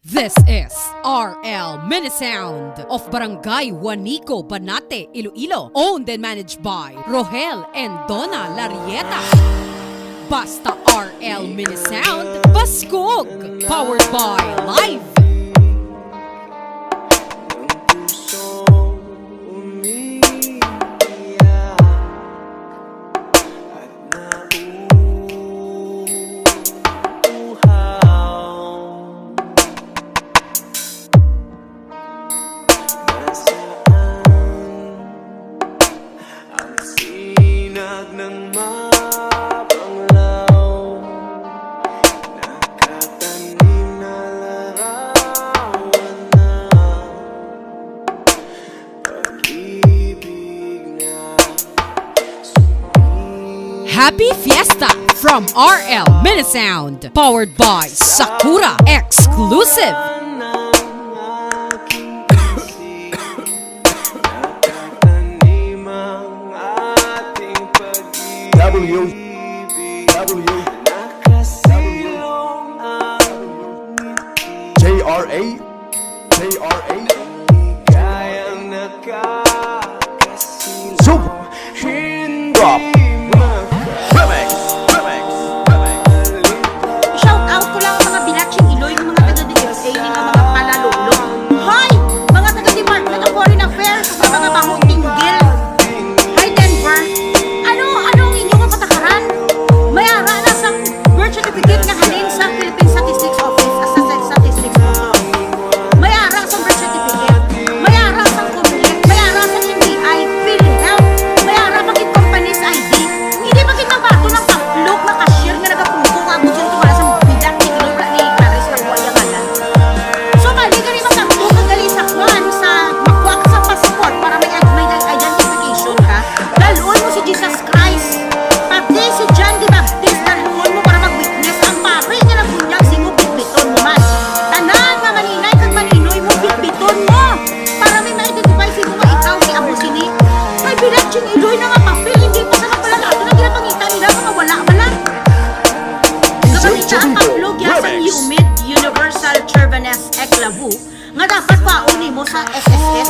This is RL Minisound of Barangay Juanico, Banate, Iloilo, owned and managed by Rohel and Donna Larieta. Basta RL Minisound, Baskog, powered by Live. Ng mabanglaw, nakatanim na larawan na pag-ibig na Happy Fiesta from RL Minisound, powered by Sakura Exclusive. JRA kayang nakakasilong Super Drop Remix Shout out ko lang ang mga Bilaching Iloy, yung mga taga-DFA, yung mga palalolo. Hoy! Mga taga-Dimart na foreign affairs, sa mga bahong tinggil. Hi Denver! Anong inyong patakaran? Mayara na sa birth certificate nga halin sa Philippine Statistics Office as sa Statistics Office. Mayara sa birth certificate. Mayara sa Comelec. Mayara sa NBI. PhilHealth. Mayara bakit company's ID. Hindi bakit mabato ng paplok na cashier nga nagapungko nga mo dyan tumala sa bidak ni Kilobra ni Clarice na buhay ang alam. So mali ka rin magkakbo kagali sa kwan sa makuha ka sa passport para may identification ka. Daluan mo si Jesus Christ. Pati si John the Baptist, daluan mo para mag-witness ang pare nga ng bunyag singo bitbiton mo man. Tanan nga maninay kag maninoy mo bitbiton mo para may ma-identify sino nga ikaw si Abu Sini. May Bilaching Iloy na nga papel, hindi pa sa kapalalato na ginapangita nila mga wala man lang. Kapangita ang paplog ya sa UMID Universal Chervanes Eclavu nga dapat pauni mo sa SSS